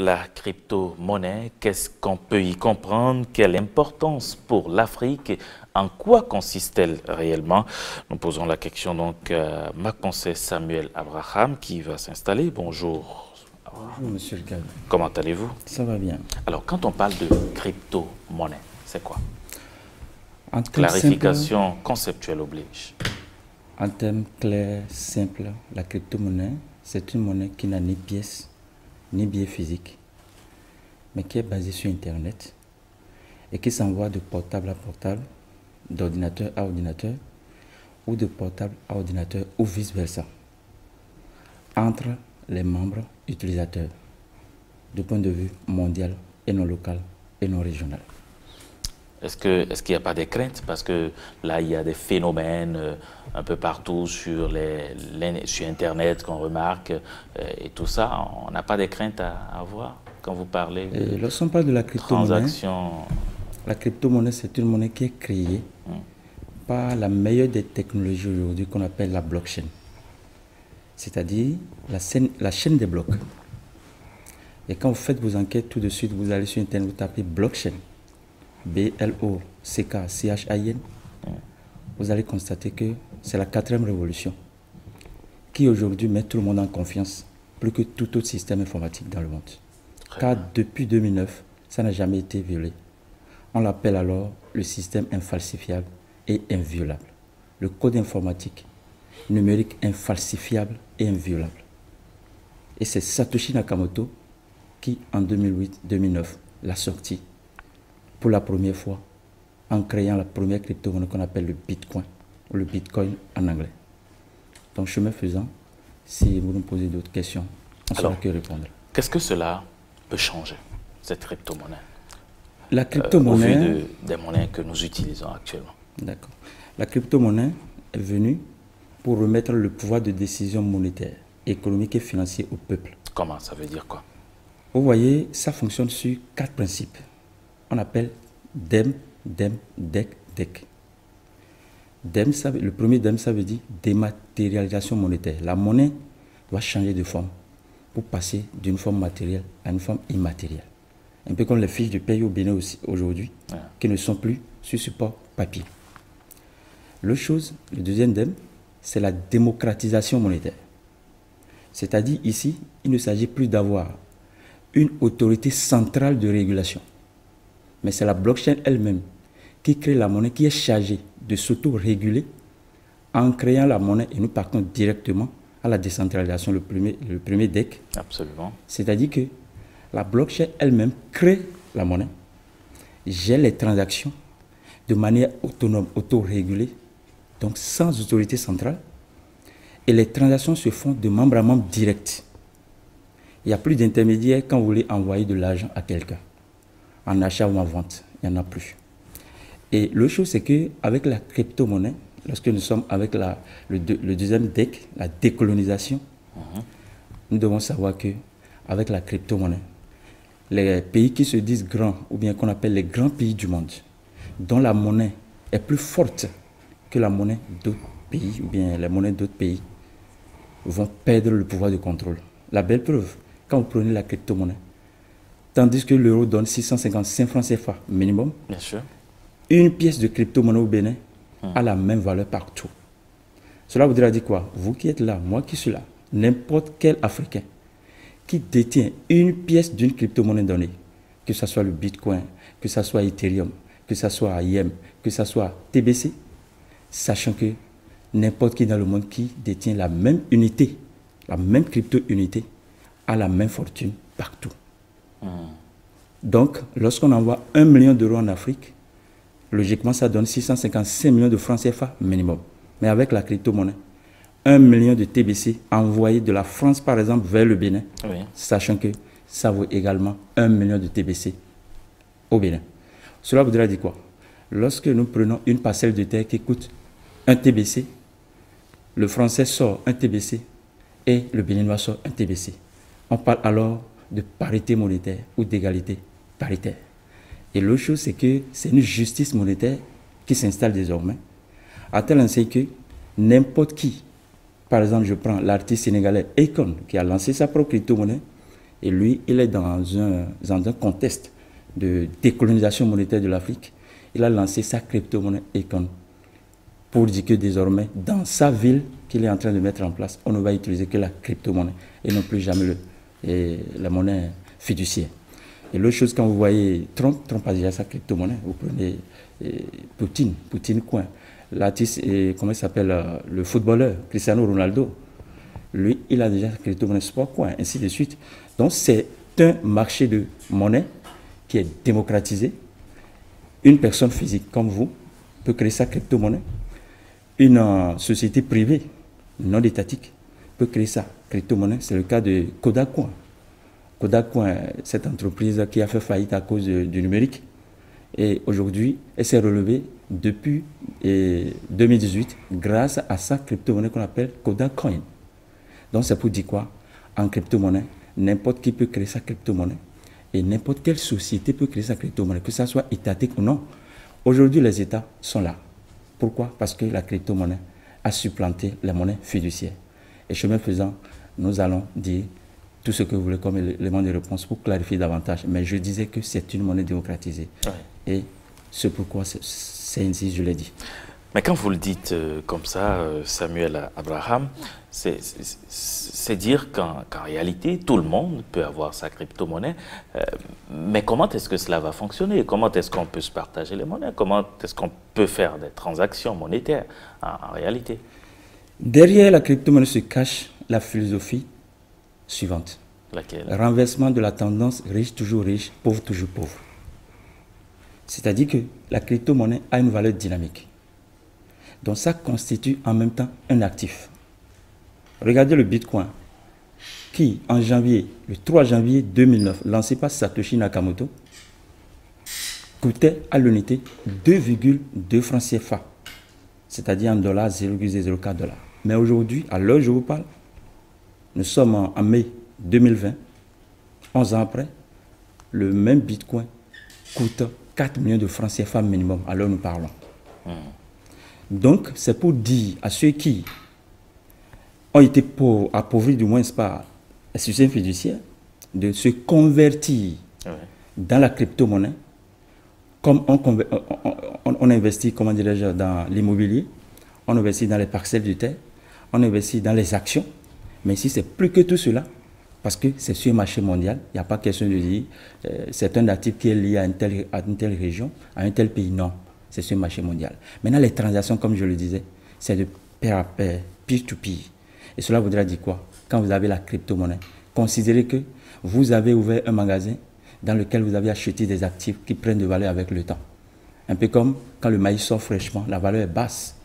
la crypto-monnaie, qu'est-ce qu'on peut y comprendre, quelle importance pour l'Afrique, en quoi consiste-t-elle réellement? Nous posons la question donc à ma conseil Samuel Abraham qui va s'installer. Bonjour. Bonjour Monsieur le Cadre. Comment allez-vous? Ça va bien. Alors quand on parle de crypto-monnaie, c'est quoi? En termes Clarification conceptuelle oblige. En termes clairs, simples, la crypto-monnaie, c'est une monnaie qui n'a ni pièce, ni billet physique, mais qui est basée sur Internet et qui s'envoie de portable à portable, d'ordinateur à ordinateur, ou de portable à ordinateur, ou vice-versa, entre les membres utilisateurs, du point de vue mondial et non local et non régional. Est-ce qu'il n'y a pas des craintes? Parce que là, il y a des phénomènes un peu partout sur Internet qu'on remarque et tout ça. On n'a pas des craintes à avoir quand vous parlez de lorsqu'on parle de la crypto-monnaie, la crypto-monnaie, c'est une monnaie qui est créée par la meilleure des technologies aujourd'hui qu'on appelle la blockchain. C'est-à-dire la chaîne des blocs. Et quand vous faites vos enquêtes, tout de suite, vous allez sur Internet, vous tapez blockchain. B-L-O-C-K-C-H-A-I-N, vous allez constater que c'est la 4e révolution qui aujourd'hui met tout le monde en confiance, plus que tout autre système informatique dans le monde. Car depuis 2009, ça n'a jamais été violé. On l'appelle alors le système infalsifiable et inviolable. Le code informatique numérique infalsifiable et inviolable. Et c'est Satoshi Nakamoto qui, en 2008-2009, l'a sorti pour la première fois en créant la première crypto-monnaie qu'on appelle le Bitcoin, ou le Bitcoin en anglais. Donc, chemin faisant, si vous nous posez d'autres questions, on saura que répondre. Qu'est-ce que cela peut changer, cette crypto-monnaie? La crypto-monnaie... au vu des monnaies que nous utilisons actuellement. D'accord. La crypto-monnaie est venue pour remettre le pouvoir de décision monétaire, économique et financier au peuple. Comment? Ça veut dire quoi? Vous voyez, ça fonctionne sur 4 principes. On appelle DEM, DEM, DEC, DEC. DEM, le premier DEM, ça veut dire dématérialisation monétaire. La monnaie doit changer de forme pour passer d'une forme matérielle à une forme immatérielle. Un peu comme les fiches de paye au Bénin aujourd'hui, qui ne sont plus sur support papier. Le deuxième DEM, c'est la démocratisation monétaire. C'est-à-dire ici, il ne s'agit plus d'avoir une autorité centrale de régulation. Mais c'est la blockchain elle-même qui crée la monnaie, qui est chargée de s'auto-réguler en créant la monnaie, et nous partons directement à la décentralisation, le premier DEC. Absolument. C'est-à-dire que la blockchain elle-même crée la monnaie, gère les transactions de manière autonome, auto-régulée, donc sans autorité centrale, et les transactions se font de membre à membre direct. Il n'y a plus d'intermédiaire quand vous voulez envoyer de l'argent à quelqu'un. En achat ou en vente, il n'y en a plus. Et l'autre chose, c'est qu'avec la crypto-monnaie, lorsque nous sommes avec le deuxième DEC, la décolonisation, nous devons savoir qu'avec la crypto-monnaie, les pays qui se disent grands, ou bien qu'on appelle les grands pays du monde, dont la monnaie est plus forte que la monnaie d'autres pays, ou bien les monnaies d'autres pays, vont perdre le pouvoir de contrôle. La belle preuve, quand vous prenez la crypto-monnaie, tandis que l'euro donne 655 francs CFA minimum, bien sûr, une pièce de crypto-monnaie au Bénin a la même valeur partout. Cela voudrait dire quoi? Vous qui êtes là, moi qui suis là, n'importe quel Africain qui détient une pièce d'une crypto-monnaie donnée, que ce soit le Bitcoin, que ce soit Ethereum, que ce soit IM, que ce soit TBC, sachant que n'importe qui dans le monde qui détient la même unité, la même crypto-unité, a la même fortune partout. Donc, lorsqu'on envoie 1 million d'euros en Afrique, logiquement, ça donne 655 millions de francs CFA minimum. Mais avec la crypto-monnaie, 1 million de TBC envoyé de la France, par exemple, vers le Bénin, sachant que ça vaut également 1 million de TBC au Bénin. Cela voudrait dire quoi? Lorsque nous prenons une parcelle de terre qui coûte 1 TBC, le Français sort 1 TBC et le Béninois sort 1 TBC. On parle alors de parité monétaire ou d'égalité paritaire. Et l'autre chose, c'est que c'est une justice monétaire qui s'installe désormais, à tel enseigne que n'importe qui, par exemple, je prends l'artiste sénégalais Akon, qui a lancé sa propre crypto-monnaie, Et lui, il est dans un contexte de décolonisation monétaire de l'Afrique. Il a lancé sa crypto-monnaie Econ pour dire que désormais, dans sa ville qu'il est en train de mettre en place, on ne va utiliser que la crypto-monnaie et non plus jamais la monnaie fiduciaire. Et l'autre chose, quand vous voyez Trump a déjà sa crypto-monnaie. Vous prenez Poutine Coin, l'artiste, comment il s'appelle, le footballeur, Cristiano Ronaldo. Lui, il a déjà sa crypto-monnaie Sport Coin, ainsi de suite. Donc, c'est un marché de monnaie qui est démocratisé. Une personne physique comme vous peut créer sa crypto-monnaie. Une société privée, non étatique, peut créer sa crypto-monnaie. C'est le cas de Kodak Coin. Kodak Coin, cette entreprise qui a fait faillite à cause du numérique. Et aujourd'hui, elle s'est relevée depuis 2018 grâce à sa crypto-monnaie qu'on appelle Kodak Coin. Donc c'est pour dire quoi? En crypto-monnaie, n'importe qui peut créer sa crypto-monnaie et n'importe quelle société peut créer sa crypto-monnaie, que ça soit étatique ou non. Aujourd'hui, les États sont là. Pourquoi? Parce que la crypto-monnaie a supplanté la monnaie fiduciaire. Et chemin faisant, nous allons dire tout ce que vous voulez comme élément de réponse pour clarifier davantage. Mais je disais que c'est une monnaie démocratisée. Ouais. Et c'est pourquoi c'est ainsi, je l'ai dit. Mais quand vous le dites comme ça, Samuel Abraham, c'est dire qu'en réalité, tout le monde peut avoir sa crypto-monnaie. Mais comment est-ce que cela va fonctionner? Comment est-ce qu'on peut se partager les monnaies? Comment est-ce qu'on peut faire des transactions monétaires en réalité? Derrière la crypto-monnaie se cache la philosophie suivante. Laquelle? Renversement de la tendance riche toujours riche, pauvre toujours pauvre. C'est-à-dire que la crypto-monnaie a une valeur dynamique. Donc ça constitue en même temps un actif. Regardez le Bitcoin qui, en janvier, le 3 janvier 2009, lancé par Satoshi Nakamoto, coûtait à l'unité 2,2 francs CFA, c'est-à-dire en dollars 0,04 $. Mais aujourd'hui, à l'heure où je vous parle, nous sommes en mai 2020, 11 ans après, le même Bitcoin coûte 4 millions de francs CFA minimum à l'heure où nous parlons. Donc, c'est pour dire à ceux qui ont été appauvris, du moins par la société fiduciaire, de se convertir dans la crypto-monnaie, comme on investit, comment dirais-je, dans l'immobilier, on investit dans les parcelles de terre, on investit dans les actions. Mais ici, c'est plus que tout cela, parce que c'est sur un marché mondial. Il n'y a pas question de dire c'est un actif qui est lié à une telle région, à un tel pays. Non, c'est sur un marché mondial. Maintenant, les transactions, comme je le disais, c'est de pair à pair, peer-to-peer. Et cela voudra dire quoi? Quand vous avez la crypto-monnaie, considérez que vous avez ouvert un magasin dans lequel vous avez acheté des actifs qui prennent de valeur avec le temps. Un peu comme quand le maïs sort fraîchement, la valeur est basse.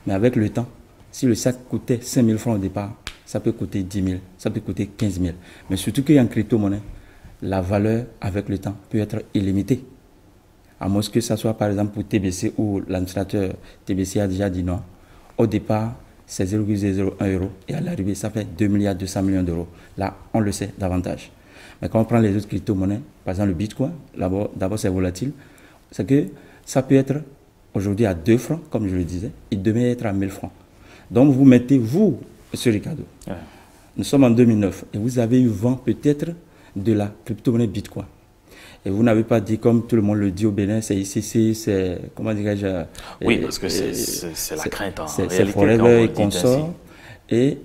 Mais avec le temps, si le sac coûtait 5 000 francs au départ, ça peut coûter 10 000, ça peut coûter 15 000. Mais surtout qu'en crypto-monnaie, la valeur avec le temps peut être illimitée. À moins que ça soit par exemple pour TBC où l'administrateur TBC a déjà dit non. Au départ, c'est 0,01 € et à l'arrivée, ça fait 2 milliards 200 millions d'euros. Là, on le sait davantage. Mais quand on prend les autres crypto-monnaies, par exemple le Bitcoin, d'abord c'est volatile, c'est que ça peut être aujourd'hui à 2 francs, comme je le disais, et demain être à 1000 francs. Donc vous mettez, vous, M. Ricardo, nous sommes en 2009 et vous avez eu vent peut-être de la crypto-monnaie Bitcoin. Et vous n'avez pas dit, comme tout le monde le dit au Bénin, c'est ICC, c'est, comment dirais-je... Oui, parce que c'est la crainte en réalité. C'est forever et consort. Et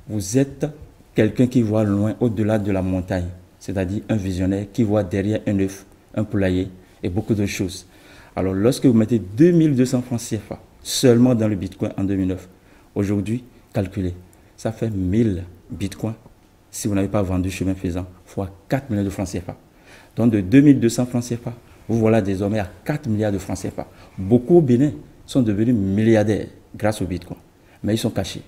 vous êtes quelqu'un qui voit loin, au-delà de la montagne. C'est-à-dire un visionnaire qui voit derrière un œuf, un poulailler et beaucoup d'autres choses. Alors, lorsque vous mettez 2200 francs CFA seulement dans le Bitcoin en 2009, aujourd'hui, calculez, ça fait 1000 Bitcoins si vous n'avez pas vendu chemin faisant, fois 4 millions de francs CFA. Donc, de 2200 francs CFA, vous voilà désormais à 4 milliards de francs CFA. Beaucoup au Bénin sont devenus milliardaires grâce au Bitcoin. Mais ils sont cachés.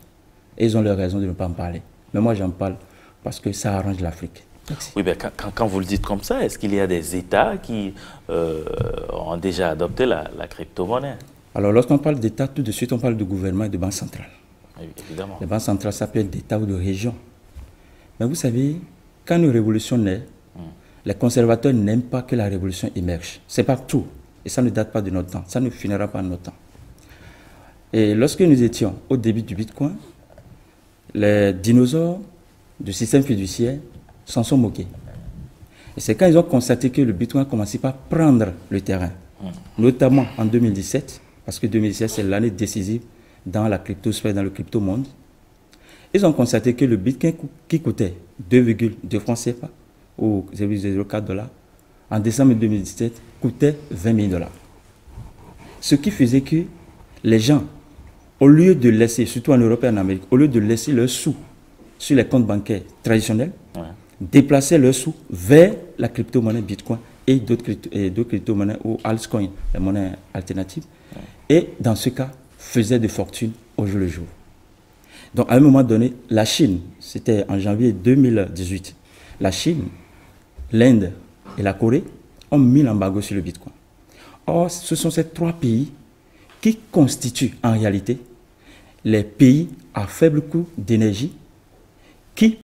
Et ils ont leur raison de ne pas en parler. Mais moi, j'en parle parce que ça arrange l'Afrique. Merci. Oui, ben, quand vous le dites comme ça, est-ce qu'il y a des États qui ont déjà adopté la crypto-monnaie? Alors, lorsqu'on parle d'État, tout de suite, on parle de gouvernement et de banque centrale. Oui, évidemment. Les banques centrales, ça peut être d'État ou de région. Mais vous savez, quand une révolution naît, les conservateurs n'aiment pas que la révolution émerge. Ce n'est pas tout. Et ça ne date pas de notre temps. Ça ne finira pas de notre temps. Et lorsque nous étions au début du Bitcoin, les dinosaures du système fiduciaire s'en sont moqués. Et c'est quand ils ont constaté que le Bitcoin a commencé par prendre le terrain, notamment en 2017, parce que 2017 c'est l'année décisive dans la cryptosphère, dans le crypto-monde. Ils ont constaté que le Bitcoin qui coûtait 2,2 francs CFA ou 0,04 $, en décembre 2017, coûtait 20 000 $. Ce qui faisait que les gens, au lieu de laisser, surtout en Europe et en Amérique, au lieu de laisser leurs sous sur les comptes bancaires traditionnels, déplaçaient leurs sous vers la crypto-monnaie Bitcoin et d'autres crypto-monnaies ou altcoins, les monnaies alternatives, et dans ce cas, faisaient des fortunes au jour le jour. Donc à un moment donné, la Chine, c'était en janvier 2018, la Chine, l'Inde et la Corée ont mis l'embargo sur le Bitcoin. Or, ce sont ces trois pays qui constituent en réalité les pays à faible coût d'énergie qui